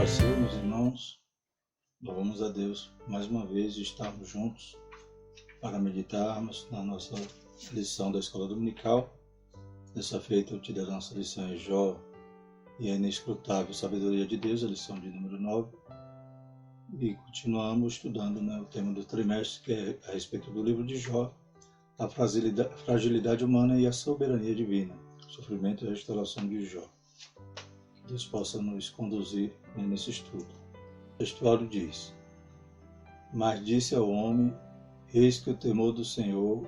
Paz Senhor, meus irmãos, louvamos a Deus mais uma vez de estarmos juntos para meditarmos na nossa lição da Escola Dominical. Dessa feita eu tirei a nossa lição em Jó e a inescrutável sabedoria de Deus, a lição de número 9. E continuamos estudando o tema do trimestre, que é a respeito do livro de Jó, a fragilidade humana e a soberania divina, o sofrimento e a restauração de Jó. Que Deus possa nos conduzir nesse estudo. O textuário diz: Mas disse ao homem, eis que o temor do Senhor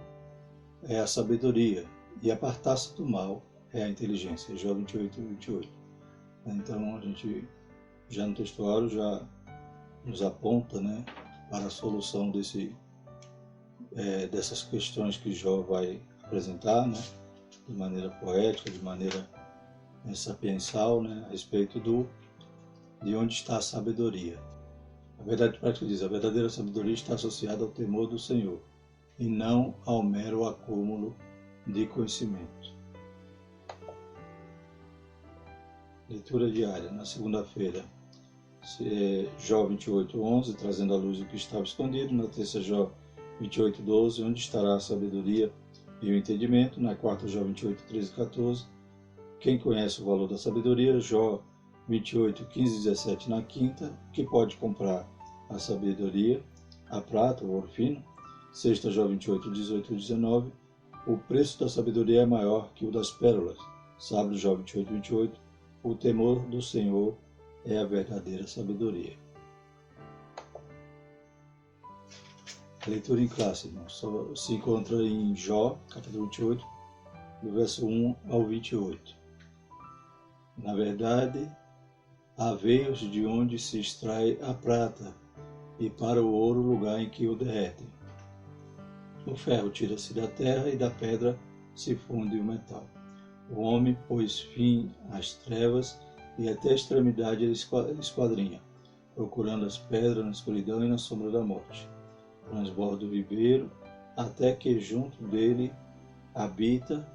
é a sabedoria, e apartar-se do mal é a inteligência. Jó 28:28. Então a gente, já no textuário, já nos aponta para a solução dessas questões que Jó vai apresentar, de maneira poética, de maneira sapiensal, a respeito de onde está a sabedoria. A verdade prática diz: a verdadeira sabedoria está associada ao temor do Senhor e não ao mero acúmulo de conhecimento. Leitura diária, na segunda-feira, Jó 28:11, trazendo à luz o que estava escondido. Na terça, Jó 28:12, onde estará a sabedoria e o entendimento. Na quarta, Jó 28:13-14, quem conhece o valor da sabedoria. Jó 28:15-17, na quinta, que pode comprar a sabedoria, a prata, o ouro fino. Sexta, Jó 28:18-19, o preço da sabedoria é maior que o das pérolas. Sábado, Jó 28:28, o temor do Senhor é a verdadeira sabedoria. A leitura em classe, irmãos, se encontra em Jó, capítulo 28, do verso 1 ao 28. Na verdade, há veios de onde se extrai a prata, e para o ouro lugar em que o derretem. O ferro tira-se da terra, e da pedra se funde o metal. O homem pôs fim às trevas, e até a extremidade ele esquadrinha, procurando as pedras na escuridão e na sombra da morte. Transborda o viveiro, até que junto dele habita,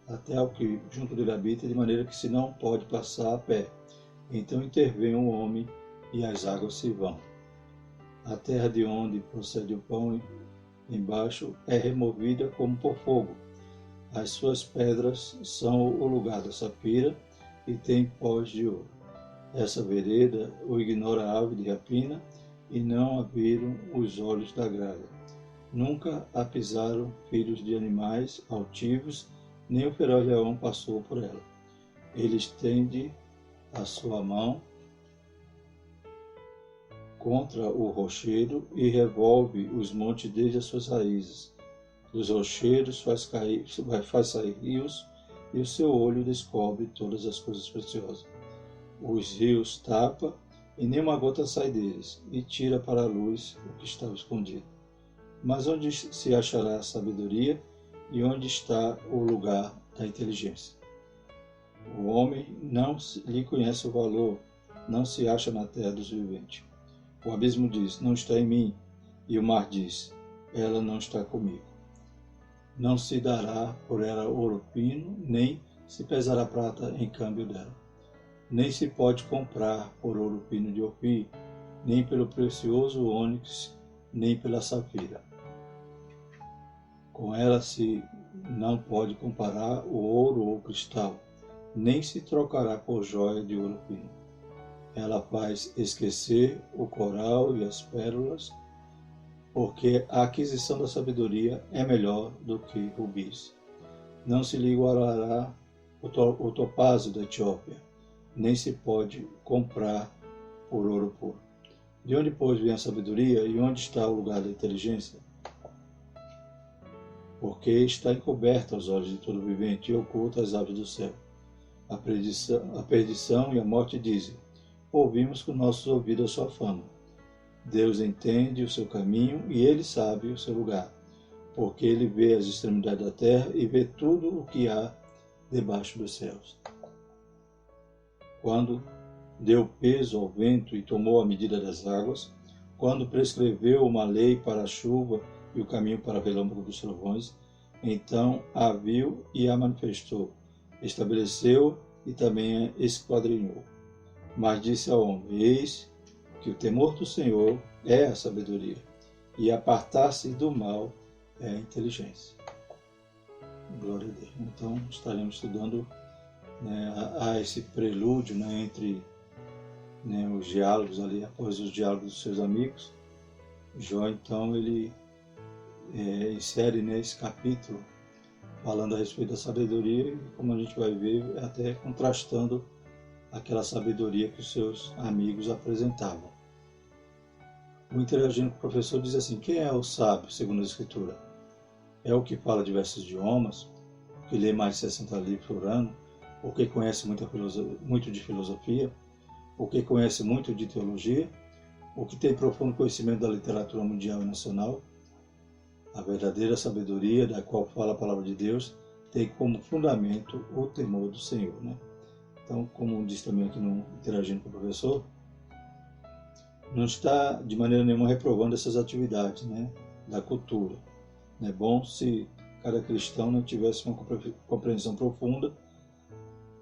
de maneira que se não pode passar a pé. Então intervém o homem, e as águas se vão. A terra de onde procede o pão embaixo é removida como por fogo. As suas pedras são o lugar da safira, e tem pós de ouro. Essa vereda o ignora a ave de rapina, e não a viram os olhos da gralha. Nunca a pisaram filhos de animais altivos, nem o feroz leão passou por ela. Ele estende a sua mão contra o rochedo e revolve os montes desde as suas raízes. Dos rochedos faz sair rios, e o seu olho descobre todas as coisas preciosas. Os rios tapa, e nenhuma gota sai deles, e tira para a luz o que estava escondido. Mas onde se achará a sabedoria, e onde está o lugar da inteligência? O homem não lhe conhece o valor, não se acha na terra dos viventes. O abismo diz: não está em mim, e o mar diz: ela não está comigo. Não se dará por ela ouro fino, nem se pesará prata em câmbio dela. Nem se pode comprar por ouro fino de Ofir, nem pelo precioso ônix, nem pela safira. Com ela se não pode comparar o ouro ou o cristal, nem se trocará por joia de ouro fino. Ela faz esquecer o coral e as pérolas, porque a aquisição da sabedoria é melhor do que rubis. Não se lhe igualará o topázio da Etiópia, nem se pode comprar por ouro puro. De onde, pois, vem a sabedoria, e onde está o lugar da inteligência? Porque está encoberta aos olhos de todo vivente e oculta às aves do céu. A perdição e a morte dizem: ouvimos com nossos ouvidos a sua fama. Deus entende o seu caminho, e ele sabe o seu lugar, porque ele vê as extremidades da terra e vê tudo o que há debaixo dos céus. Quando deu peso ao vento e tomou a medida das águas, quando prescreveu uma lei para a chuva e o caminho para a relâmpago dos trovões, então a viu e a manifestou, estabeleceu e também a esquadrinhou. Mas disse ao homem: eis que o temor do Senhor é a sabedoria, e apartar-se do mal é a inteligência. Glória a Deus. Então estaremos estudando, né, a esse prelúdio, né, entre, né, os diálogos ali, após os diálogos dos seus amigos. Jó, então, ele insere nesse capítulo falando a respeito da sabedoria, e como a gente vai ver, até contrastando aquela sabedoria que os seus amigos apresentavam. O Interagindo com o Professor diz assim: quem é o sábio, segundo a Escritura? É o que fala diversos idiomas, que lê mais de 60 livros por ano, o que conhece muito de filosofia, o que conhece muito de teologia, o que tem profundo conhecimento da literatura mundial e nacional. A verdadeira sabedoria, da qual fala a palavra de Deus, tem como fundamento o temor do Senhor, né? Então, como diz também aqui no Interagindo com o Professor, não está de maneira nenhuma reprovando essas atividades, né, da cultura. É bom se cada cristão, né, tivesse uma compreensão profunda,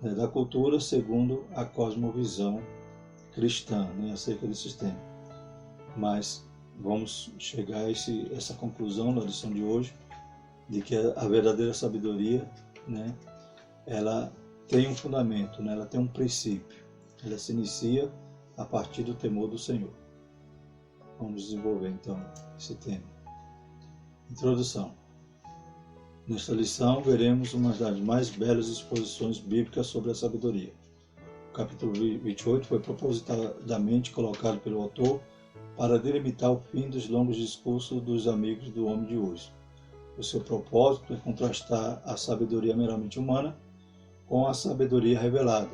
né, da cultura segundo a cosmovisão cristã, né, acerca desses temas. Mas vamos chegar a essa conclusão na lição de hoje, de que a verdadeira sabedoria, né, ela tem um fundamento, né, ela tem um princípio. Ela se inicia a partir do temor do Senhor. Vamos desenvolver então esse tema. Introdução. Nesta lição veremos uma das mais belas exposições bíblicas sobre a sabedoria. O capítulo 28 foi propositadamente colocado pelo autor para delimitar o fim dos longos discursos dos amigos do homem de hoje. O seu propósito é contrastar a sabedoria meramente humana com a sabedoria revelada,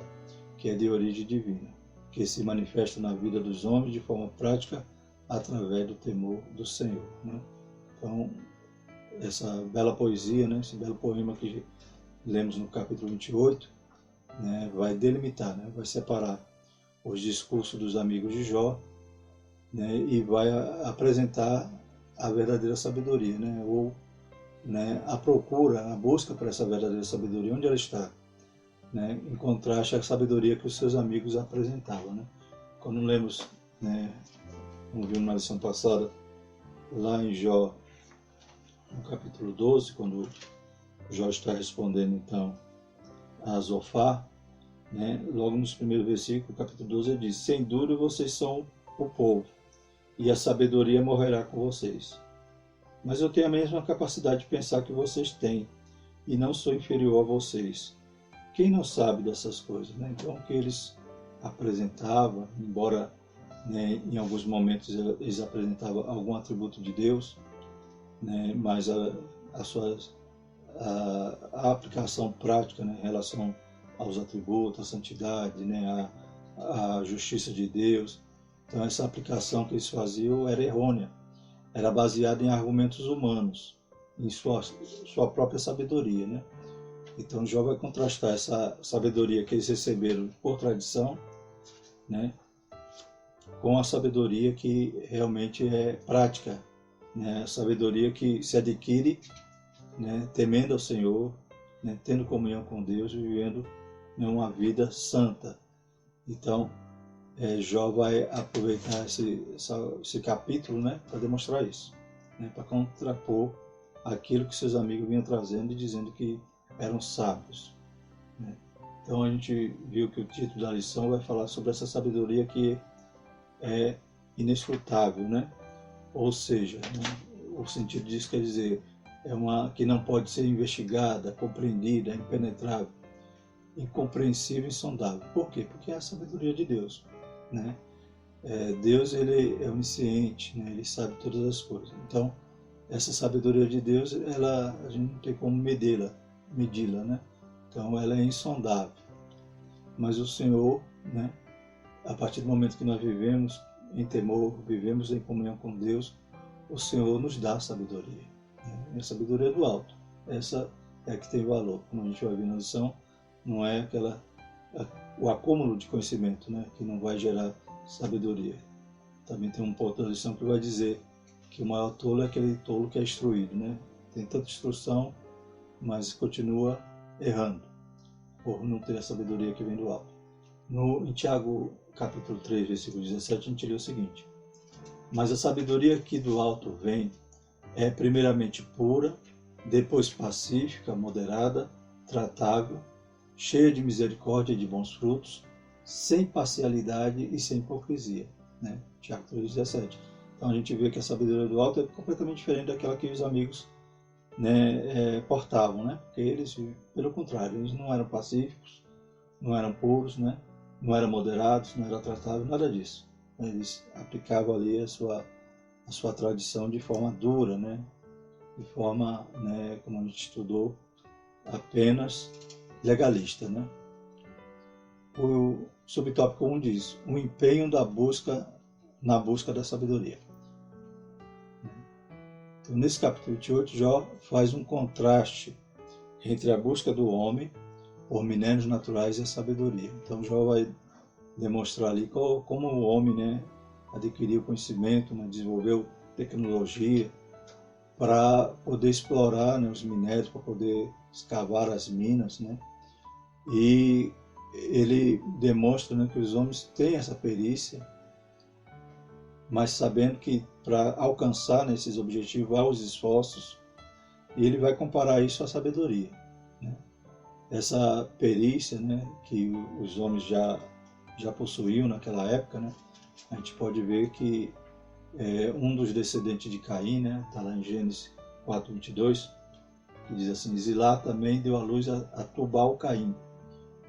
que é de origem divina, que se manifesta na vida dos homens de forma prática através do temor do Senhor, né? Então, essa bela poesia, né, esse belo poema que lemos no capítulo 28, né, vai delimitar, né, vai separar os discursos dos amigos de Jó, né, e vai apresentar a verdadeira sabedoria, né, ou, né, a procura, a busca por essa verdadeira sabedoria, onde ela está, né, em contraste à sabedoria que os seus amigos apresentavam, né. Quando lemos, né, como vimos na lição passada, lá em Jó, no capítulo 12, quando Jó está respondendo então a Zofar, né, logo nos primeiros versículos, capítulo 12, ele diz: sem dúvida vocês são o povo, e a sabedoria morrerá com vocês. Mas eu tenho a mesma capacidade de pensar que vocês têm, e não sou inferior a vocês. Quem não sabe dessas coisas, né? Então, o que eles apresentavam, embora, né, em alguns momentos eles apresentavam algum atributo de Deus, né, mas a aplicação prática, né, em relação aos atributos, à santidade, né, à justiça de Deus. Então, essa aplicação que eles faziam era errônea, era baseada em argumentos humanos, em sua própria sabedoria, né? Então, Jó vai contrastar essa sabedoria que eles receberam por tradição, né, com a sabedoria que realmente é prática, né, a sabedoria que se adquire, né, temendo ao Senhor, né, tendo comunhão com Deus, vivendo, né, uma vida santa. Então, Jó vai aproveitar esse capítulo, né, para demonstrar isso, né, para contrapor aquilo que seus amigos vinham trazendo e dizendo que eram sábios, né. Então a gente viu que o título da lição vai falar sobre essa sabedoria que é inescrutável, né? Ou seja, né, o sentido disso quer dizer, é uma que não pode ser investigada, compreendida, impenetrável, incompreensível e insondável. Por quê? Porque é a sabedoria de Deus, né? Deus, ele é onisciente, né? Ele sabe todas as coisas. Então, essa sabedoria de Deus, a gente não tem como medi-la, né? Então, ela é insondável. Mas o Senhor, né, a partir do momento que nós vivemos em temor, vivemos em comunhão com Deus, o Senhor nos dá sabedoria, né? E a sabedoria do alto. Essa é a que tem valor. Como a gente vai ver na lição, não é o acúmulo de conhecimento, né, que não vai gerar sabedoria. Também tem um ponto da lição que vai dizer que o maior tolo é aquele tolo que é instruído, né? Tem tanta instrução, mas continua errando, por não ter a sabedoria que vem do alto. Em Tiago, capítulo 3, versículo 17, a gente lê o seguinte: mas a sabedoria que do alto vem é primeiramente pura, depois pacífica, moderada, tratável, cheia de misericórdia e de bons frutos, sem parcialidade e sem hipocrisia. Né? Tiago 3,17. Então a gente vê que a sabedoria do alto é completamente diferente daquela que os amigos, né, portavam, né? Porque eles, pelo contrário, eles não eram pacíficos, não eram puros, né? Não eram moderados, não eram tratáveis, nada disso. Eles aplicavam ali a sua tradição de forma dura, né? De forma, né, como a gente estudou, apenas legalista, né? O subtópico 1 diz: o empenho na busca da sabedoria. Então, nesse capítulo 28, Jó faz um contraste entre a busca do homem por minérios naturais e a sabedoria. Então, Jó vai demonstrar ali como o homem, né, adquiriu conhecimento, né, desenvolveu tecnologia para poder explorar, né, os minérios, para poder escavar as minas, né? E ele demonstra, né, que os homens têm essa perícia, mas sabendo que para alcançar, né, esses objetivos há os esforços, e ele vai comparar isso à sabedoria, né? Essa perícia, né, que os homens já possuíam naquela época, né? A gente pode ver que um dos descendentes de Caim, né, está lá em Gênesis 4:22, que diz assim: Zilá também deu à luz a Tubal-Caim,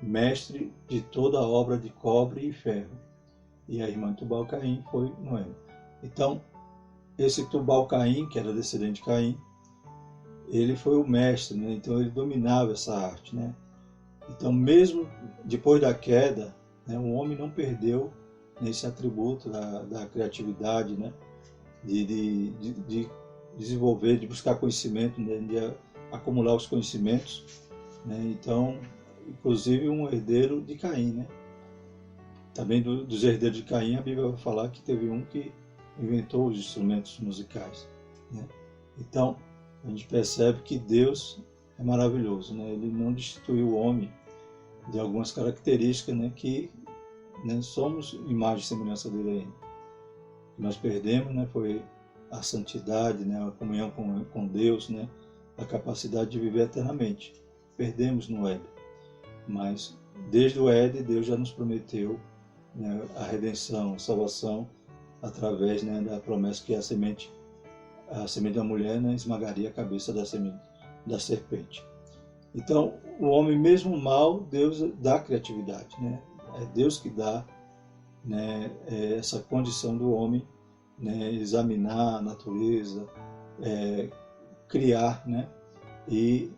mestre de toda a obra de cobre e ferro. E a irmã de Tubal-Caim foi Noemi. Então, esse Tubal-Caim, que era descendente de Caim, ele foi o mestre, né? Então ele dominava essa arte, né? Então, mesmo depois da queda, né, o homem não perdeu nesse atributo da criatividade, né? De desenvolver, de buscar conhecimento, né? De acumular os conhecimentos, né? Então, inclusive um herdeiro de Caim, né? Também dos herdeiros de Caim, a Bíblia vai falar que teve um que inventou os instrumentos musicais, né? Então, a gente percebe que Deus é maravilhoso, né? Ele não destituiu o homem de algumas características, né, que, né, somos imagem e semelhança dele ainda. O que nós perdemos, né, foi a santidade, né, a comunhão com Deus, né, a capacidade de viver eternamente. Perdemos no Éden, mas desde o Éden Deus já nos prometeu, né, a redenção, a salvação, através, né, da promessa que a semente da mulher, né, esmagaria a cabeça da serpente. Então, o homem mesmo mal, Deus dá criatividade, né? É Deus que dá, né, essa condição do homem, né, examinar a natureza, criar, né, e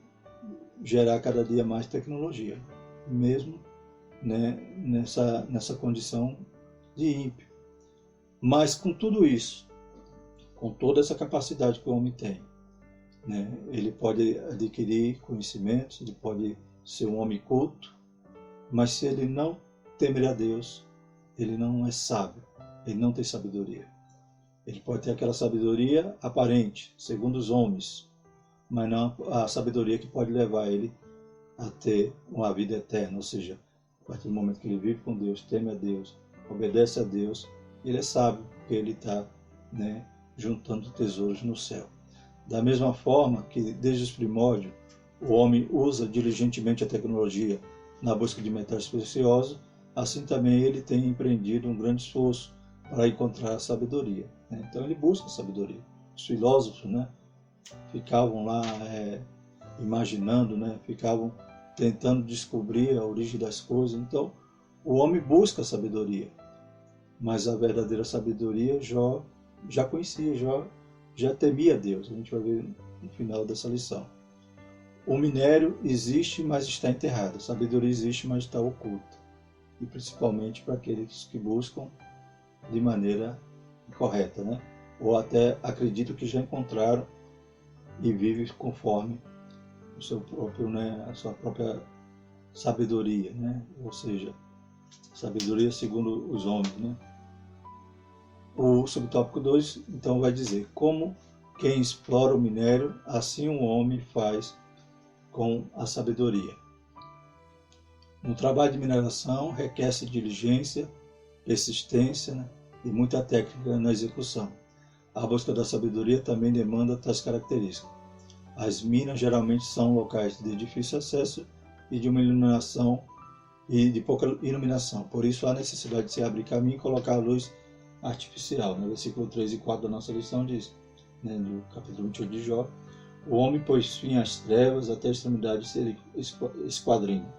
gerar cada dia mais tecnologia, mesmo, né, nessa condição de ímpio. Mas com tudo isso, com toda essa capacidade que o homem tem, né, ele pode adquirir conhecimentos, ele pode ser um homem culto, mas se ele não temer a Deus, ele não é sábio, ele não tem sabedoria. Ele pode ter aquela sabedoria aparente, segundo os homens, mas não a sabedoria que pode levar ele a ter uma vida eterna, ou seja, a partir do momento que ele vive com Deus, teme a Deus, obedece a Deus, ele é sábio, porque ele está, né, juntando tesouros no céu. Da mesma forma que, desde os primórdios, o homem usa diligentemente a tecnologia na busca de metais preciosos, assim também ele tem empreendido um grande esforço para encontrar a sabedoria, né? Então ele busca a sabedoria. Os filósofos, né, ficavam lá imaginando, né, ficavam tentando descobrir a origem das coisas. Então o homem busca a sabedoria, mas a verdadeira sabedoria Jó já conhecia, Jó já temia Deus. A gente vai ver no final dessa lição. O minério existe, mas está enterrado. A sabedoria existe, mas está oculta. E principalmente para aqueles que buscam de maneira correta, né? Ou até acreditam que já encontraram e vivem conforme o seu próprio, né, a sua própria sabedoria, né? Ou seja, sabedoria segundo os homens, né? O subtópico 2, então, vai dizer: como quem explora o minério, assim um homem faz com a sabedoria. No trabalho de mineração requer-se diligência, persistência, né, e muita técnica na execução. A busca da sabedoria também demanda tais características. As minas geralmente são locais de difícil acesso e de uma iluminação e de pouca iluminação. Por isso há necessidade de se abrir caminho e colocar a luz artificial. No versículo 3 e 4 da nossa lição diz, né, no capítulo 28 de Jó, o homem pôs fim às trevas até a extremidade de ser esquadrinho,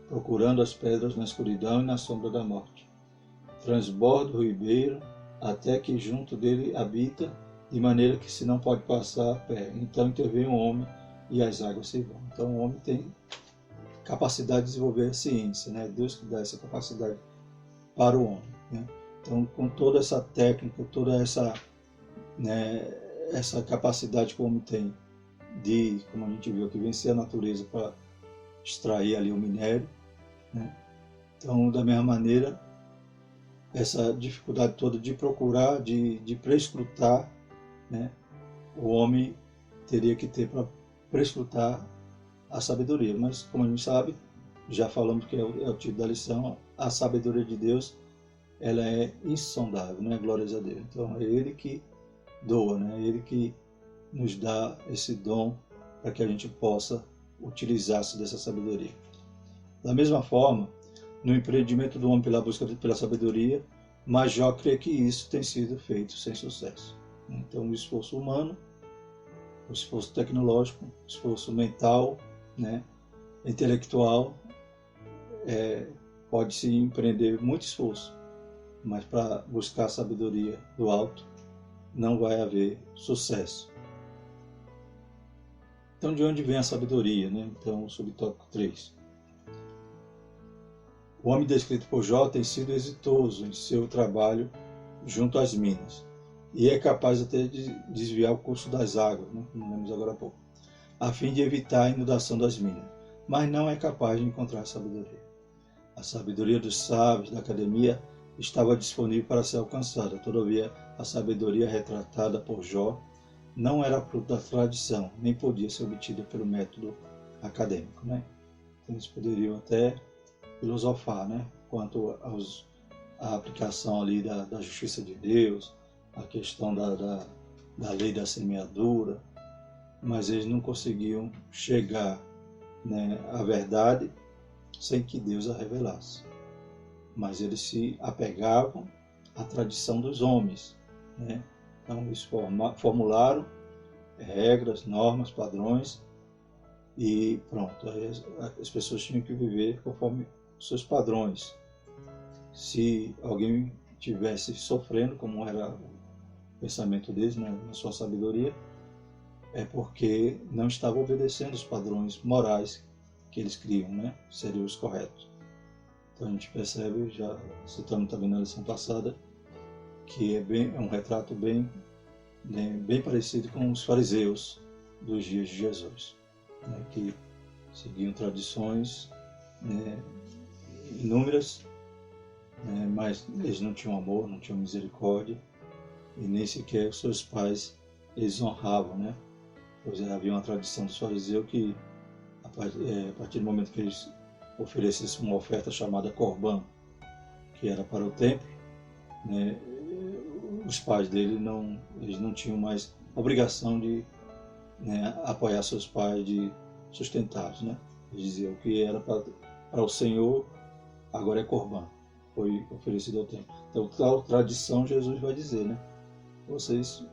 procurando as pedras na escuridão e na sombra da morte. Transborda o ribeiro até que junto dele habita, de maneira que se não pode passar a pé. Então intervém o homem e as águas se vão. Então o homem tem capacidade de desenvolver a ciência, né? Deus que dá essa capacidade para o homem, né? Então, com toda essa técnica, toda essa, né, essa capacidade que o homem tem de, como a gente viu aqui, vencer a natureza para extrair ali o minério, né? Então, da mesma maneira, essa dificuldade toda de procurar, de prescrutar, né, o homem teria que ter para prescrutar a sabedoria. Mas, como a gente sabe, já falamos que é o título da lição, a sabedoria de Deus, ela é insondável, né? Glórias a Deus. Então, é Ele que doa, né? É Ele que nos dá esse dom para que a gente possa utilizar-se dessa sabedoria. Da mesma forma, no empreendimento do homem pela busca pela sabedoria, mas Jó crê que isso tem sido feito sem sucesso. Então, o esforço humano, o esforço tecnológico, o esforço mental, né, intelectual, pode-se empreender muito esforço, mas para buscar a sabedoria do alto, não vai haver sucesso. Então, de onde vem a sabedoria, né? Então, o subtópico 3. O homem descrito por Jó tem sido exitoso em seu trabalho junto às minas e é capaz até de desviar o curso das águas, né, como vimos agora há pouco, a fim de evitar a inundação das minas, mas não é capaz de encontrar sabedoria. A sabedoria dos sábios da academia estava disponível para ser alcançada, todavia a sabedoria retratada por Jó não era fruto da tradição, nem podia ser obtida pelo método acadêmico, né? Então, eles poderiam até filosofar, né, quanto à aplicação ali da justiça de Deus, a questão da lei da semeadura, mas eles não conseguiam chegar, né, à verdade sem que Deus a revelasse. Mas eles se apegavam à tradição dos homens, né? Então eles formularam regras, normas, padrões e pronto, aí as pessoas tinham que viver conforme seus padrões. Se alguém estivesse sofrendo, como era o pensamento deles, né, na sua sabedoria, é porque não estava obedecendo os padrões morais que eles criam, né, seriam os corretos. Então a gente percebe, já citando também na lição passada, que é um retrato bem parecido com os fariseus dos dias de Jesus, né, que seguiam tradições, né, inúmeras, né, mas eles não tinham amor, não tinham misericórdia, e nem sequer os seus pais eles honravam, né? Pois havia uma tradição dos fariseus que, a partir do momento que eles oferecessem uma oferta chamada Corban, que era para o templo, né, os pais dele eles não tinham mais obrigação de, né, apoiar seus pais, de sustentá-los, né? Eles diziam que era para o Senhor, agora é Corban, foi oferecido ao templo. Então, tal tradição, Jesus vai dizer, né? Vocês,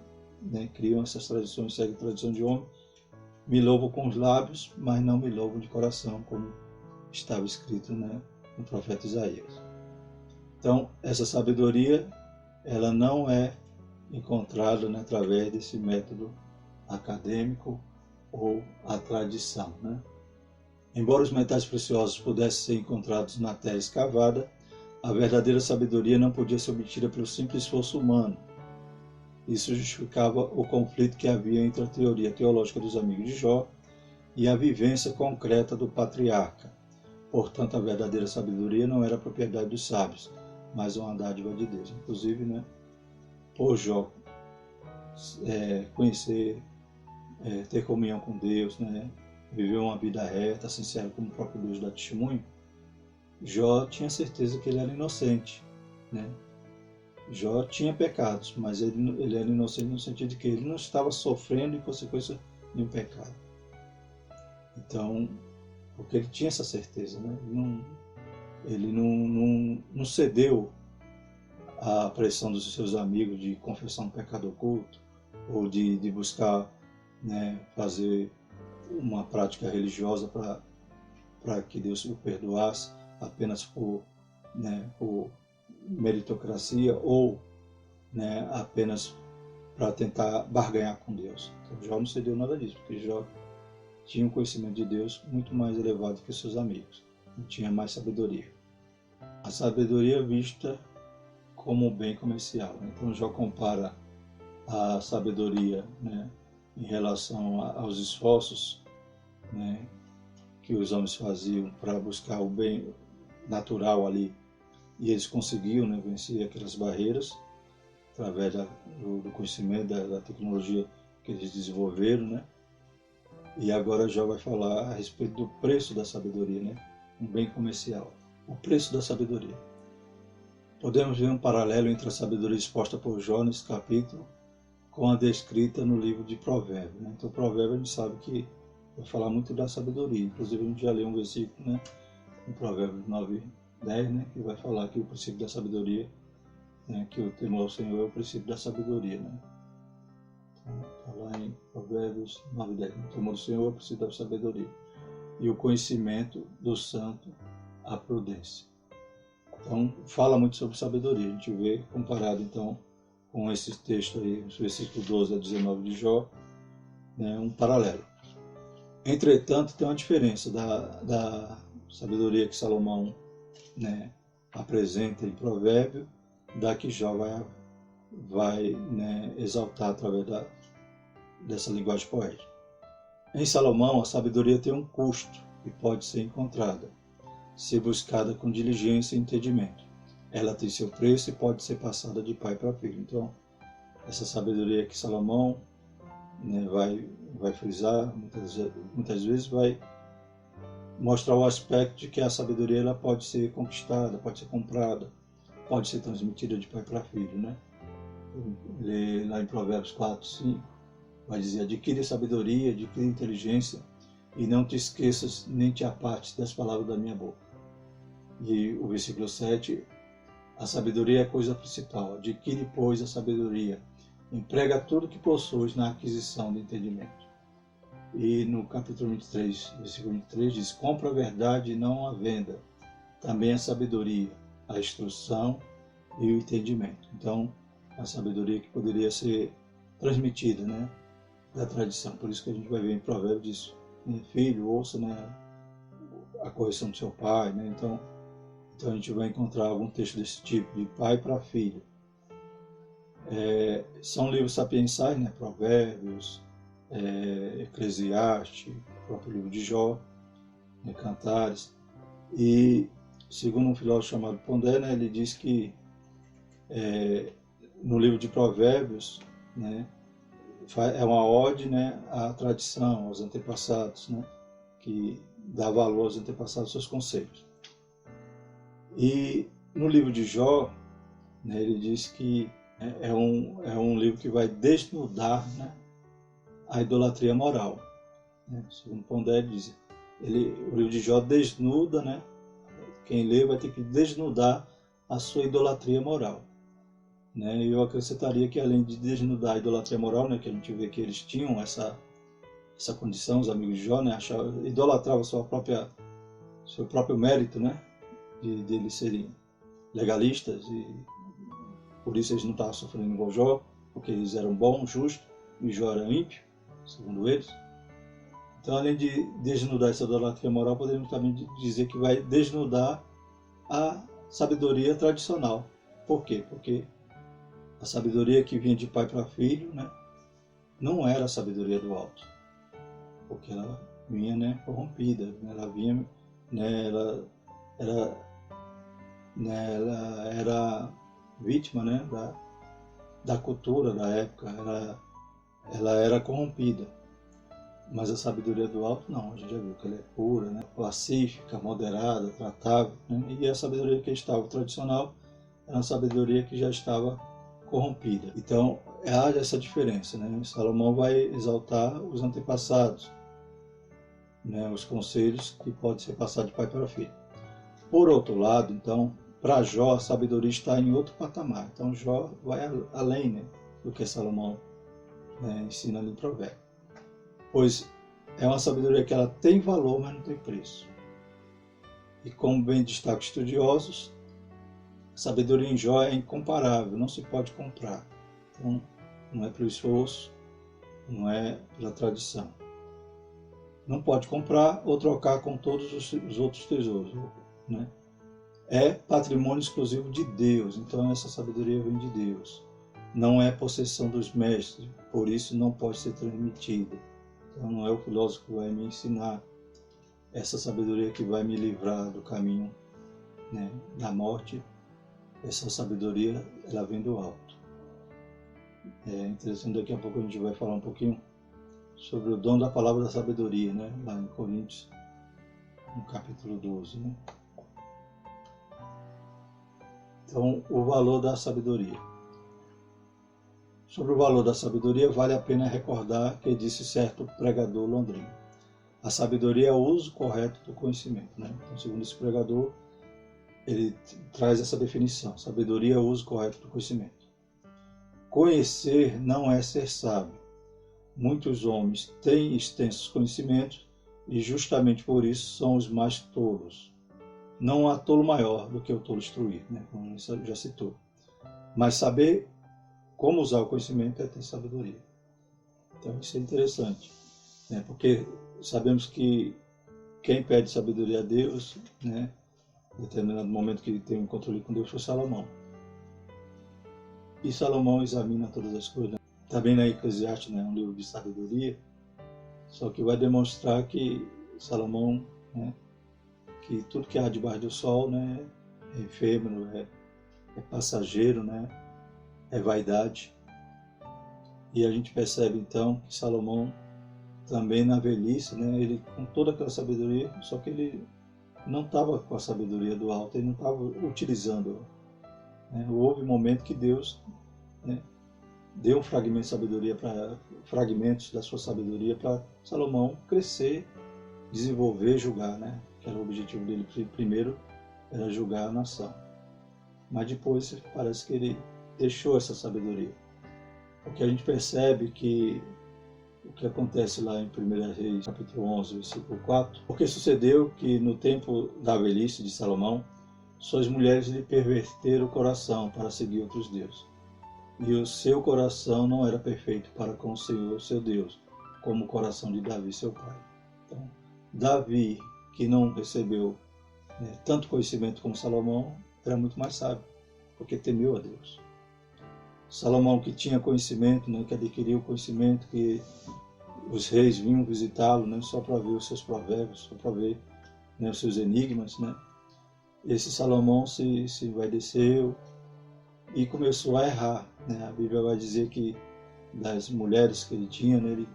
né, criam essas tradições, seguem a tradição de homem, me louvam com os lábios, mas não me louvam de coração, como estava escrito, né, no profeta Isaías. Então, essa sabedoria, ela não é encontrada, né, através desse método acadêmico ou a tradição, né? Embora os metais preciosos pudessem ser encontrados na terra escavada, a verdadeira sabedoria não podia ser obtida pelo simples esforço humano. Isso justificava o conflito que havia entre a teoria teológica dos amigos de Jó e a vivência concreta do patriarca. Portanto, a verdadeira sabedoria não era propriedade dos sábios, mas uma dádiva de Deus. Inclusive, né, por Jó conhecer, ter comunhão com Deus, né, viver uma vida reta, sincera, como o próprio Deus dá testemunho, Jó tinha certeza que ele era inocente, né? Jó tinha pecados, mas ele era inocente no sentido de que ele não estava sofrendo em consequência de um pecado. Então, porque ele tinha essa certeza, né? Ele não cedeu à pressão dos seus amigos de confessar um pecado oculto ou de buscar, né, fazer uma prática religiosa para que Deus o perdoasse apenas por meritocracia ou, né, apenas para tentar barganhar com Deus. Então Jó não cedeu nada disso, porque Jó tinha um conhecimento de Deus muito mais elevado que seus amigos, e tinha mais sabedoria. A sabedoria vista como um bem comercial. Então Jó compara a sabedoria, né, em relação aos esforços, né, que os homens faziam para buscar o bem natural ali, e eles conseguiam, né, vencer aquelas barreiras através do conhecimento, da tecnologia que eles desenvolveram, né? E agora Jó vai falar a respeito do preço da sabedoria, né? Um bem comercial. O preço da sabedoria. Podemos ver um paralelo entre a sabedoria exposta por Jó nesse capítulo com a descrita no livro de Provérbios, né? Então, Provérbios a gente sabe que vai falar muito da sabedoria. Inclusive, a gente já leu um versículo, né, em Provérbios 9:10, né, que vai falar que o princípio da sabedoria, né, que o temor ao Senhor é o princípio da sabedoria, né? Então, está lá em Provérbios 9:10. O temor do Senhor é o princípio da sabedoria. E o conhecimento do santo, a prudência. Então, fala muito sobre sabedoria. A gente vê, comparado, então, com esse texto aí, os versículos 12 a 19 de Jó, né, um paralelo. Entretanto, tem uma diferença da sabedoria que Salomão, né, apresenta em Provérbio, da que Jó vai, né, exaltar através dessa linguagem poética. Em Salomão, a sabedoria tem um custo e pode ser encontrada, se buscada com diligência e entendimento. Ela tem seu preço e pode ser passada de pai para filho. Então, essa sabedoria que Salomão, né, vai frisar, muitas vezes vai mostrar o aspecto de que a sabedoria ela pode ser conquistada, pode ser comprada, pode ser transmitida de pai para filho, né? Lá em Provérbios 4:5, vai dizer: adquire sabedoria, adquire inteligência, e não te esqueças nem te apartes das palavras da minha boca. E o versículo 7, a sabedoria é a coisa principal. Adquire, pois, a sabedoria. Emprega tudo que possuis na aquisição do entendimento. E no capítulo 23, versículo 23, diz: compra a verdade e não a venda. Também a sabedoria, a instrução e o entendimento. Então, a sabedoria que poderia ser transmitida, né, da tradição. Por isso que a gente vai ver em Provérbios disso, né, filho, ouça, né, a correção do seu pai, né? Então a gente vai encontrar algum texto desse tipo, de pai para filho. São livros sapiensais, né? Provérbios, Eclesiastes, o próprio livro de Jó, né? Cantares. E, segundo um filósofo chamado Pondé, né, ele diz que no livro de Provérbios, né, é uma ode, né, à tradição, aos antepassados, né, que dá valor aos antepassados, seus conceitos. E no livro de Jó, né, ele diz que é um livro que vai desnudar, né, a idolatria moral. Né? Segundo Pondé diz, o livro de Jó desnuda, né, quem lê vai ter que desnudar a sua idolatria moral. Né? Eu acrescentaria que, além de desnudar a idolatria moral, né, que a gente vê que eles tinham essa condição, os amigos de Jó, né, idolatravam seu próprio mérito, né, de eles serem legalistas, e por isso eles não estavam sofrendo igual Jó, porque eles eram bons, justos, e Jó era ímpio, segundo eles. Então, além de desnudar essa idolatria moral, podemos também dizer que vai desnudar a sabedoria tradicional. Por quê? Porque a sabedoria que vinha de pai para filho, né, não era a sabedoria do alto, porque ela vinha, né, corrompida, né, ela vinha, né, ela era vítima, né, da cultura da época, ela era corrompida. Mas a sabedoria do alto, não, a gente já viu que ela é pura, né? Pacífica, moderada, tratável, né? E a sabedoria que estava tradicional era uma sabedoria que já estava corrompida. Então, há essa diferença, né? Salomão vai exaltar os antepassados, né? Os conselhos que podem ser passados de pai para filho. Por outro lado, então, para Jó, a sabedoria está em outro patamar. Então, Jó vai além, né, do que Salomão, né, ensina ali em Provérbios. Pois é uma sabedoria que ela tem valor, mas não tem preço. E como bem destacam estudiosos, a sabedoria em Jó é incomparável, não se pode comprar. Então, não é pelo esforço, não é pela tradição. Não pode comprar ou trocar com todos os outros tesouros, né? É patrimônio exclusivo de Deus, então essa sabedoria vem de Deus. Não é possessão dos mestres, por isso não pode ser transmitida. Então não é o filósofo que vai me ensinar essa sabedoria que vai me livrar do caminho, né, da morte. Essa sabedoria, ela vem do alto. É interessante, daqui a pouco a gente vai falar um pouquinho sobre o dom da palavra da sabedoria, né, lá em Coríntios, no capítulo 12, né? Então, o valor da sabedoria. Sobre o valor da sabedoria, vale a pena recordar que disse certo pregador londrino: a sabedoria é o uso correto do conhecimento, né? Então, segundo esse pregador, ele traz essa definição: sabedoria é o uso correto do conhecimento. Conhecer não é ser sábio. Muitos homens têm extensos conhecimentos e justamente por isso são os mais tolos. Não há tolo maior do que o tolo instruído, né? Como a gente já citou. Mas saber como usar o conhecimento é ter sabedoria. Então isso é interessante, né? Porque sabemos que quem pede sabedoria a Deus, né, em determinado momento que tem um controle com Deus, foi Salomão. E Salomão examina todas as coisas. Né? Também na Eclesiastes, né, um livro de sabedoria, só que vai demonstrar que Salomão, né, que tudo que há debaixo do sol, né, é efêmero, é passageiro, né, é vaidade. E a gente percebe então que Salomão também na velhice, né, ele com toda aquela sabedoria, só que ele não estava com a sabedoria do alto, ele não estava utilizando. Né? Houve um momento que Deus, né, deu um fragmento de sabedoria fragmentos da sua sabedoria para Salomão crescer, desenvolver, julgar, né? Que era o objetivo dele primeiro, era julgar a nação. Mas depois parece que ele deixou essa sabedoria. Porque a gente percebe que o que acontece lá em 1 Reis, capítulo 11, versículo 4, porque sucedeu que no tempo da velhice de Salomão, suas mulheres lhe perverteram o coração para seguir outros deuses. E o seu coração não era perfeito para com o Senhor, seu Deus, como o coração de Davi, seu pai. Então, Davi, que não recebeu, né, tanto conhecimento como Salomão, era muito mais sábio, porque temeu a Deus. Salomão, que tinha conhecimento, né, que adquiriu conhecimento, que os reis vinham visitá-lo, né, só para ver os seus provérbios, só para ver, né, os seus enigmas, né. Esse Salomão se envaideceu e começou a errar, né. A Bíblia vai dizer que das mulheres que ele tinha, né,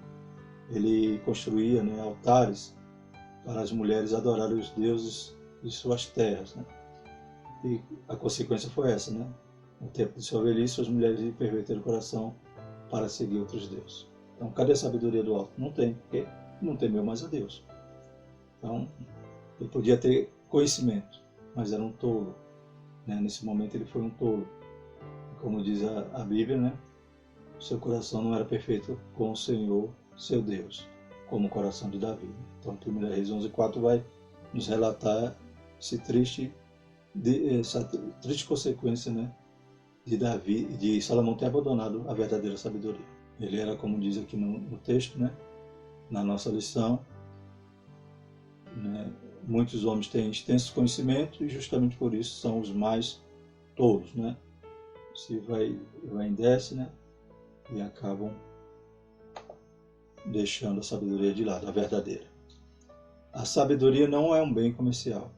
ele construía, né, altares para as mulheres adorarem os deuses de suas terras, né. E a consequência foi essa, né. No tempo de sua velhice, as mulheres lhe perverteram o coração para seguir outros deuses. Então, cadê a sabedoria do alto? Não tem, porque não temeu mais a Deus. Então, ele podia ter conhecimento, mas era um tolo. Né? Nesse momento, ele foi um tolo. Como diz a Bíblia, né? Seu coração não era perfeito com o Senhor, seu Deus, como o coração de Davi. Então, 1 Reis 11:4 vai nos relatar essa triste consequência, né? De Salomão ter abandonado a verdadeira sabedoria. Ele era, como diz aqui no texto, né, na nossa lição, né, muitos homens têm extensos conhecimentos e justamente por isso são os mais tolos, né? Se vai em desce, né, e acabam deixando a sabedoria de lado, a verdadeira. A sabedoria não é um bem comercial.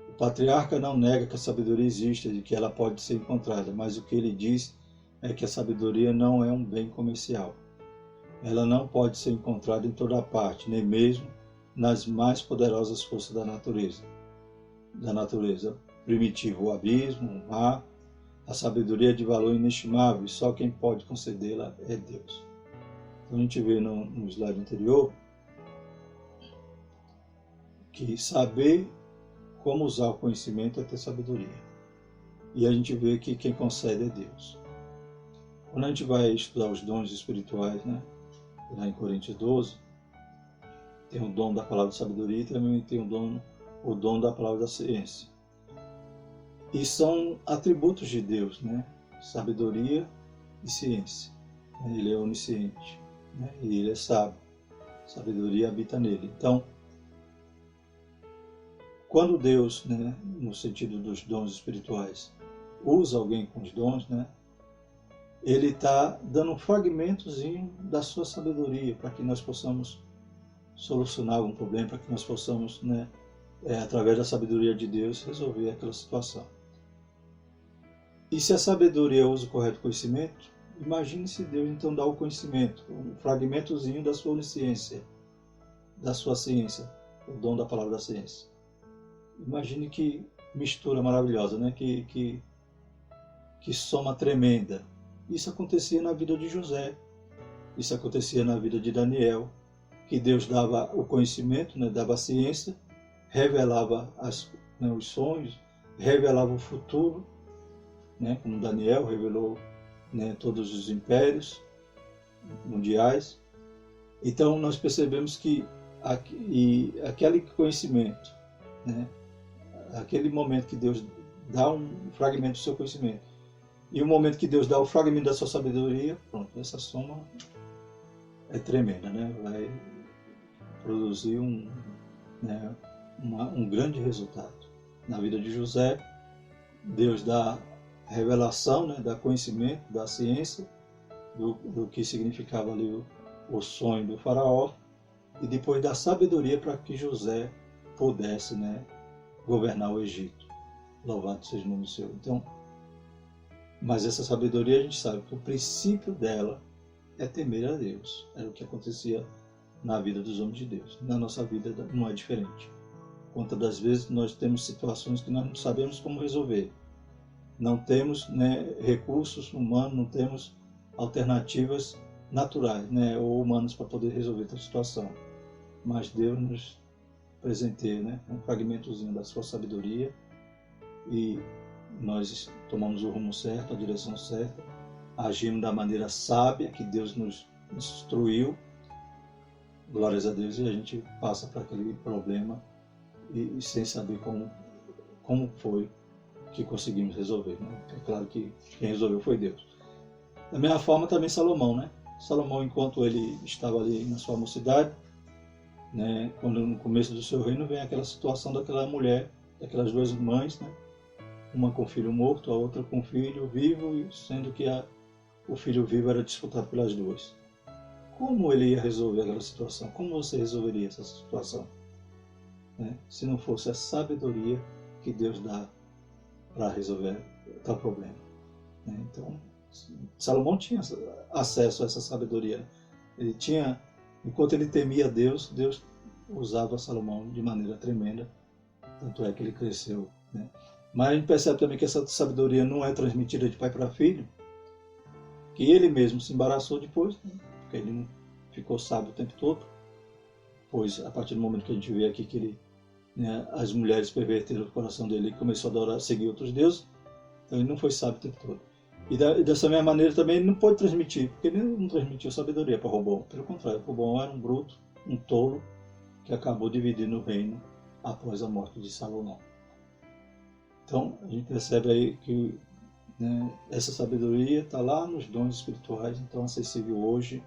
O patriarca não nega que a sabedoria existe, de que ela pode ser encontrada, mas o que ele diz é que a sabedoria não é um bem comercial. ela não pode ser encontrada em toda parte, nem mesmo nas mais poderosas forças da natureza primitiva, o abismo, o mar. A sabedoria é de valor inestimável e só quem pode concedê-la é Deus. Então a gente vê no slide anterior que saber como usar o conhecimento é ter sabedoria. E a gente vê que quem concede é Deus. Quando a gente vai estudar os dons espirituais, né, lá em Coríntios 12, tem o dom da palavra de sabedoria e também tem o dom da palavra da ciência. E são atributos de Deus, né? Sabedoria e ciência. Ele é onisciente, né? E ele é sábio. Sabedoria habita nele. Então, quando Deus, né, no sentido dos dons espirituais, usa alguém com os dons, né, ele está dando um fragmentozinho da sua sabedoria para que nós possamos solucionar algum problema, para que nós possamos, né, através da sabedoria de Deus, resolver aquela situação. E se a sabedoria usa o correto conhecimento, imagine se Deus então dá o conhecimento, um fragmentozinho da sua onisciência, da sua ciência, o dom da palavra da ciência. Imagine que mistura maravilhosa, né? Que soma tremenda. Isso acontecia na vida de José, isso acontecia na vida de Daniel, que Deus dava o conhecimento, né? Dava a ciência, revelava os sonhos, revelava o futuro, né? Como Daniel revelou, né, todos os impérios mundiais. Então nós percebemos que aquele conhecimento, né, aquele momento que Deus dá um fragmento do seu conhecimento e o momento que Deus dá o fragmento da sua sabedoria, pronto, essa soma é tremenda, né? Vai produzir um grande resultado. Na vida de José, Deus dá revelação, né, dá conhecimento, dá ciência do que significava ali o sonho do faraó e depois dá sabedoria para que José pudesse, né, governar o Egito. Louvado seja o nome do Senhor. Então, mas essa sabedoria a gente sabe que o princípio dela é temer a Deus. Era o que acontecia na vida dos homens de Deus. Na nossa vida não é diferente. Quantas das vezes nós temos situações que nós não sabemos como resolver. Não temos, né, recursos humanos, não temos alternativas naturais, né, ou humanas para poder resolver essa situação. Mas Deus nos presenteia, né, um fragmentozinho da sua sabedoria e nós tomamos o rumo certo, a direção certa, agimos da maneira sábia que Deus nos instruiu, glórias a Deus, e a gente passa para aquele problema e sem saber como foi que conseguimos resolver, né? É claro que quem resolveu foi Deus. Da mesma forma também Salomão, né? Salomão, enquanto ele estava ali na sua mocidade, né, quando no começo do seu reino vem aquela situação daquela mulher, daquelas duas mães, né? Uma com filho morto, a outra com filho vivo, sendo que o filho vivo era disputado pelas duas. Como ele ia resolver aquela situação? Como você resolveria essa situação? Né? Se não fosse a sabedoria que Deus dá para resolver tal problema. Né? Então, Salomão tinha acesso a essa sabedoria. Ele tinha, enquanto ele temia Deus, Deus usava Salomão de maneira tremenda. Tanto é que ele cresceu. Né? Mas a gente percebe também que essa sabedoria não é transmitida de pai para filho, que ele mesmo se embaraçou depois, né? Porque ele não ficou sábio o tempo todo, pois a partir do momento que a gente vê aqui que ele, né, as mulheres perverteram o coração dele e começou a adorar, seguir outros deuses, então ele não foi sábio o tempo todo. E dessa mesma maneira também ele não pôde transmitir, porque ele não transmitiu sabedoria para Roboão. Pelo contrário, Roboão era um bruto, um tolo, que acabou dividindo o reino após a morte de Salomão. Então a gente percebe aí que, né, essa sabedoria está lá nos dons espirituais, então acessível hoje,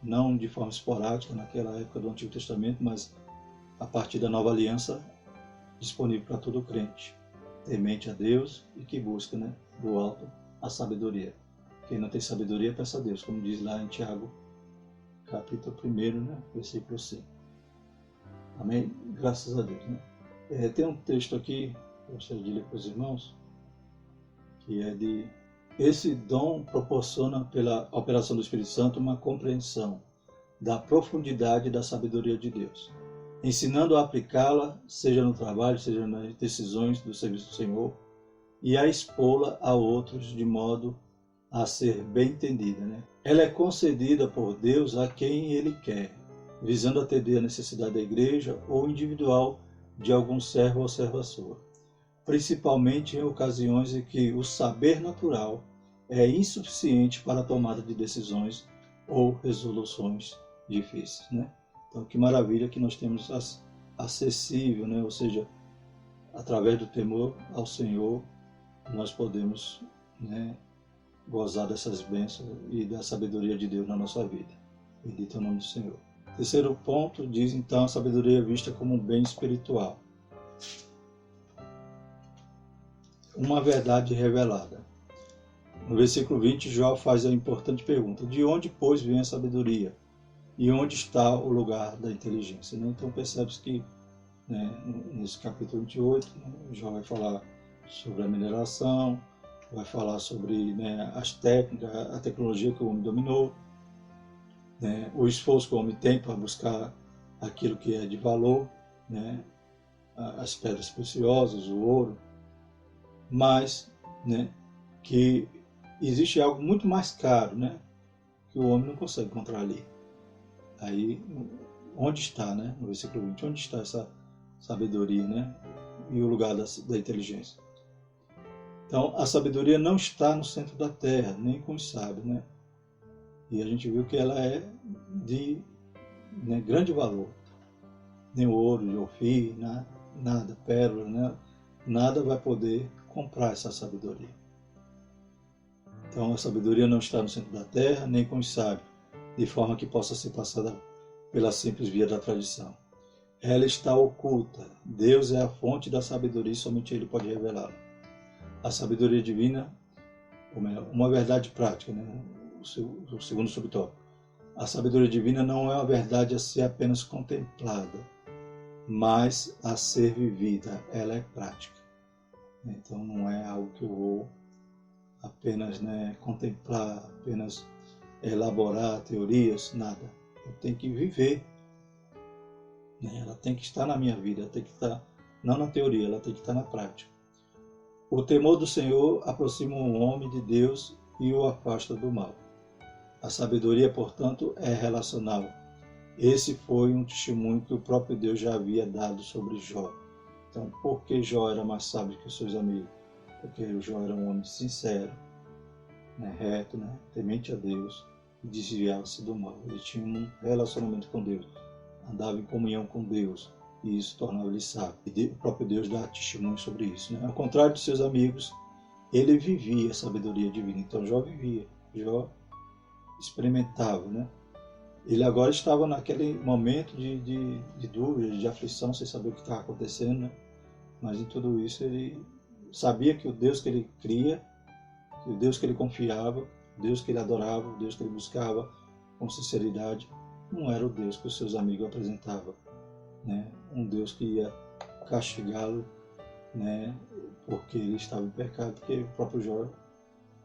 não de forma esporádica naquela época do Antigo Testamento, mas a partir da Nova Aliança, disponível para todo crente, temente a Deus e que busca, né, do alto a sabedoria. Quem não tem sabedoria, peça a Deus, como diz lá em Tiago, capítulo 1, né, versículo 5. Amém? Graças a Deus. Né? Tem um texto aqui, eu gostaria de ler para os irmãos, que é de: esse dom proporciona, pela operação do Espírito Santo, uma compreensão da profundidade da sabedoria de Deus, ensinando a aplicá-la, seja no trabalho, seja nas decisões do serviço do Senhor, e a expô-la a outros de modo a ser bem entendida. Né? Ela é concedida por Deus a quem Ele quer, visando atender a necessidade da igreja ou individual de algum servo ou serva sua, principalmente em ocasiões em que o saber natural é insuficiente para a tomada de decisões ou resoluções difíceis. Né? Então, que maravilha que nós temos acessível, né? Ou seja, através do temor ao Senhor, nós podemos, né, gozar dessas bênçãos e da sabedoria de Deus na nossa vida. Bendito é o nome do Senhor. Terceiro ponto diz então a sabedoria vista como um bem espiritual. Uma verdade revelada. No versículo 20, Jó faz a importante pergunta: de onde, pois, vem a sabedoria? E onde está o lugar da inteligência? Né? Então percebe-se que, né, nesse capítulo 28, né, Jó vai falar sobre a mineração, vai falar sobre, né, as técnicas, a tecnologia que o homem dominou, né, o esforço que o homem tem para buscar aquilo que é de valor, né, as pedras preciosas, o ouro, mas, né, que existe algo muito mais caro, né, que o homem não consegue encontrar ali. Aí, onde está, né, no versículo 20, onde está essa sabedoria, né, e o lugar da inteligência? Então, a sabedoria não está no centro da terra, nem com os sábios, né? E a gente viu que ela é de, né, grande valor. Nem ouro, nem ofir, nada, pérola, né? Nada vai poder comprar essa sabedoria. Então, a sabedoria não está no centro da terra, nem com os sábios, de forma que possa ser passada pela simples via da tradição. Ela está oculta. Deus é a fonte da sabedoria e somente Ele pode revelá-la. A sabedoria divina, ou melhor, uma verdade prática, né? O segundo subtópico. A sabedoria divina não é uma verdade a ser apenas contemplada, mas a ser vivida. Ela é prática. Então não é algo que eu vou apenas, né, contemplar, apenas elaborar teorias, nada. Eu tenho que viver. Né? Ela tem que estar na minha vida, ela tem que estar, não na teoria, ela tem que estar na prática. O temor do Senhor aproxima o homem de Deus e o afasta do mal. A sabedoria, portanto, é relacional. Esse foi um testemunho que o próprio Deus já havia dado sobre Jó. Então, por que Jó era mais sábio que os seus amigos? Porque Jó era um homem sincero, né, reto, né, temente a Deus e desviava-se do mal. Ele tinha um relacionamento com Deus, andava em comunhão com Deus. E isso tornava ele sábio. E o próprio Deus dá testemunho sobre isso. Né? Ao contrário de seus amigos, ele vivia a sabedoria divina. Então Jó vivia, Jó experimentava. Né? Ele agora estava naquele momento de dúvida, de aflição, sem saber o que estava acontecendo. Né? Mas em tudo isso ele sabia que o Deus que ele cria, que o Deus que ele confiava, o Deus que ele adorava, o Deus que ele buscava com sinceridade, não era o Deus que os seus amigos apresentavam. Né? Um Deus que ia castigá-lo, né? Porque ele estava em pecado, porque o próprio Jó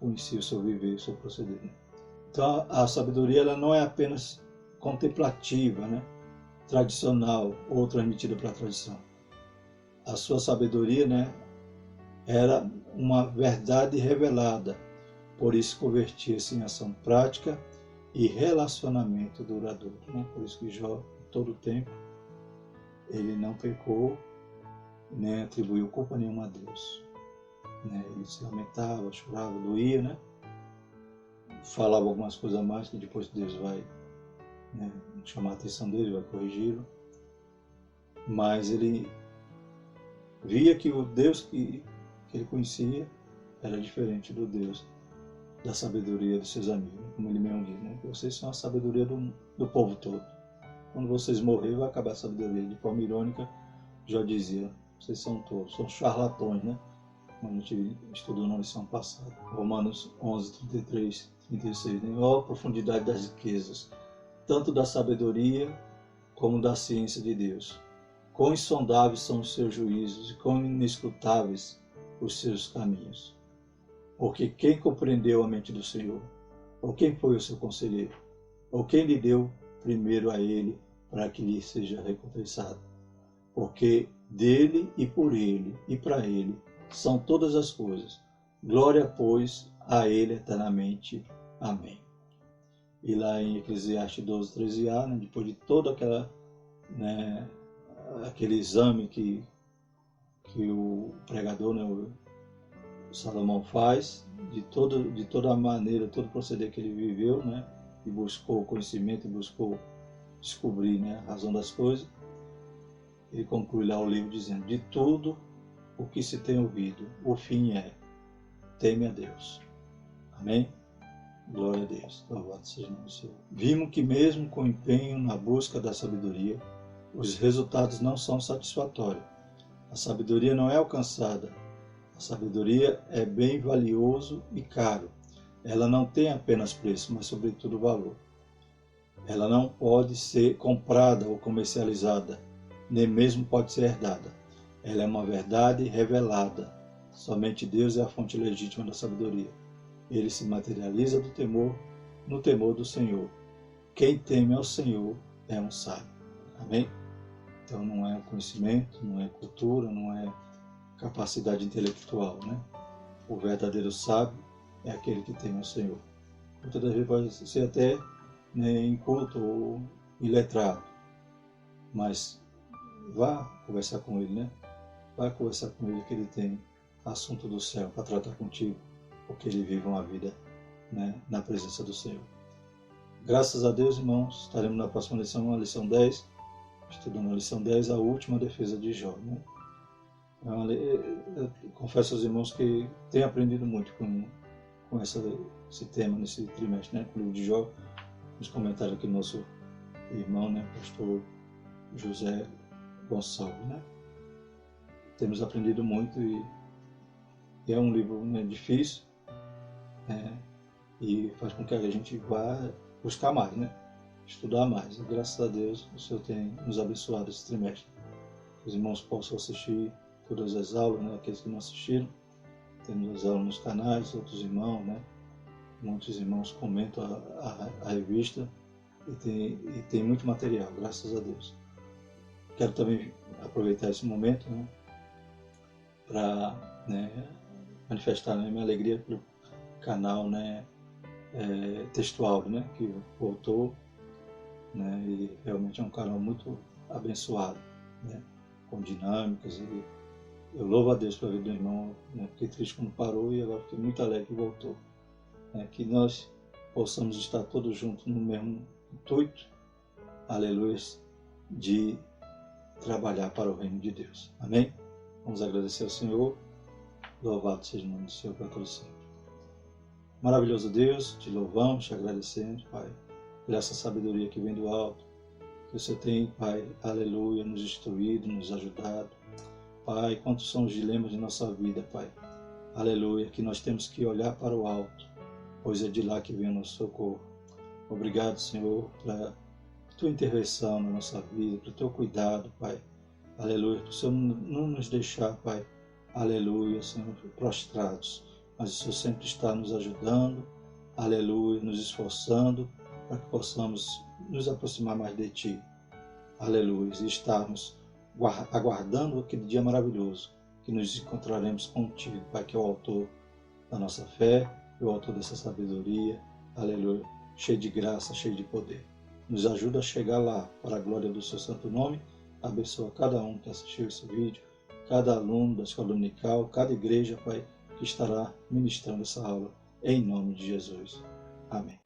conhecia o seu viver, o seu proceder. Né? Então a sabedoria ela não é apenas contemplativa, né? Tradicional ou transmitida pela tradição. A sua sabedoria, né, era uma verdade revelada, por isso convertia-se em ação prática e relacionamento duradouro. Né? Por isso que Jó, em todo o tempo, ele não pecou, nem atribuiu culpa nenhuma a Deus. Né? Ele se lamentava, chorava, doía, né? Falava algumas coisas a mais que depois Deus vai, né, chamar a atenção dele, vai corrigi-lo. Mas ele via que o Deus que ele conhecia era diferente do Deus da sabedoria dos seus amigos, como ele mesmo diz, né? Vocês são a sabedoria do povo todo. Quando vocês morrerem, vai acabar a sabedoria. De forma irônica, Jó dizia, vocês são todos, são charlatões, né? Como a gente estudou na lição passada. Romanos 11, 33, 36, né? Ó, profundidade das riquezas, tanto da sabedoria como da ciência de Deus. Quão insondáveis são os seus juízos e quão inescrutáveis os seus caminhos. Porque quem compreendeu a mente do Senhor? Ou quem foi o seu conselheiro? Ou quem lhe deu primeiro a Ele, para que lhe seja recompensado. Porque dele e por Ele e para Ele são todas as coisas. Glória, pois, a Ele eternamente. Amém. E lá em Eclesiastes 12, 13a, né, depois de toda aquela, né, aquele exame que o pregador, né, o Salomão faz, de toda a maneira, todo o proceder que ele viveu, né, e buscou conhecimento, e buscou descobrir, né, a razão das coisas, ele conclui lá o livro dizendo: de tudo o que se tem ouvido, o fim é: teme a Deus. Amém? Glória a Deus. Louvado seja o nome do Senhor. Vimos que mesmo com empenho na busca da sabedoria, os resultados não são satisfatórios. A sabedoria não é alcançada. A sabedoria é bem valioso e caro. Ela não tem apenas preço, mas sobretudo valor. Ela não pode ser comprada ou comercializada, nem mesmo pode ser herdada. Ela é uma verdade revelada. Somente Deus é a fonte legítima da sabedoria. Ele se materializa no temor do Senhor. Quem teme ao Senhor é um sábio. Amém? Então não é conhecimento, não é cultura, não é capacidade intelectual, né? O verdadeiro sábio é aquele que teme ao Senhor. Muitas das vezes pode ser até, né, inculto ou iletrado, mas vá conversar com ele, né? Vá conversar com ele, que ele tem assunto do céu para tratar contigo, porque ele vive uma vida, né, na presença do Senhor. Graças a Deus, irmãos, estaremos na próxima lição, a lição 10, estudando a lição 10, a última defesa de Jó, né? Eu confesso aos irmãos que tenho aprendido muito com esse tema nesse trimestre, né, com o livro de Jó, nos comentários aqui do nosso irmão, né, pastor José Gonçalves, né? Temos aprendido muito e é um livro, né, difícil, né, e faz com que a gente vá buscar mais, né, estudar mais. E graças a Deus o Senhor tem nos abençoado esse trimestre. Os irmãos possam assistir todas as aulas, né, aqueles que não assistiram. Temos as aulas nos canais, outros irmãos, né, muitos irmãos comentam a revista e tem muito material, graças a Deus. Quero também aproveitar esse momento, né, para, né, manifestar, né, minha alegria pelo canal, né, textual, né, que voltou, né, e realmente é um canal muito abençoado, né, com dinâmicas, e eu louvo a Deus pela vida do irmão, né, fiquei triste quando parou e agora fiquei muito alegre que voltou, né, que nós possamos estar todos juntos no mesmo intuito, aleluia, de trabalhar para o reino de Deus. Amém? Vamos agradecer ao Senhor. Louvado seja o nome do Senhor para todos sempre. Maravilhoso Deus, te louvamos, te agradecemos, Pai, por essa sabedoria que vem do alto, que o Senhor tem, Pai, aleluia, nos instruído, nos ajudado. Pai, quantos são os dilemas de nossa vida, Pai, aleluia, que nós temos que olhar para o alto, pois é de lá que vem o nosso socorro. Obrigado, Senhor, pela tua intervenção na nossa vida, pelo teu cuidado, Pai, aleluia, por o Senhor não nos deixar, Pai, aleluia, Senhor, prostrados, mas o Senhor sempre está nos ajudando, aleluia, nos esforçando para que possamos nos aproximar mais de Ti, aleluia, e estarmos aguardando aquele dia maravilhoso que nos encontraremos contigo, Pai, que é o autor da nossa fé, o autor dessa sabedoria, aleluia, cheio de graça, cheio de poder. Nos ajuda a chegar lá, para a glória do seu santo nome. Abençoa cada um que assistiu esse vídeo, cada aluno da escola dominical, cada igreja, Pai, que estará ministrando essa aula, em nome de Jesus. Amém.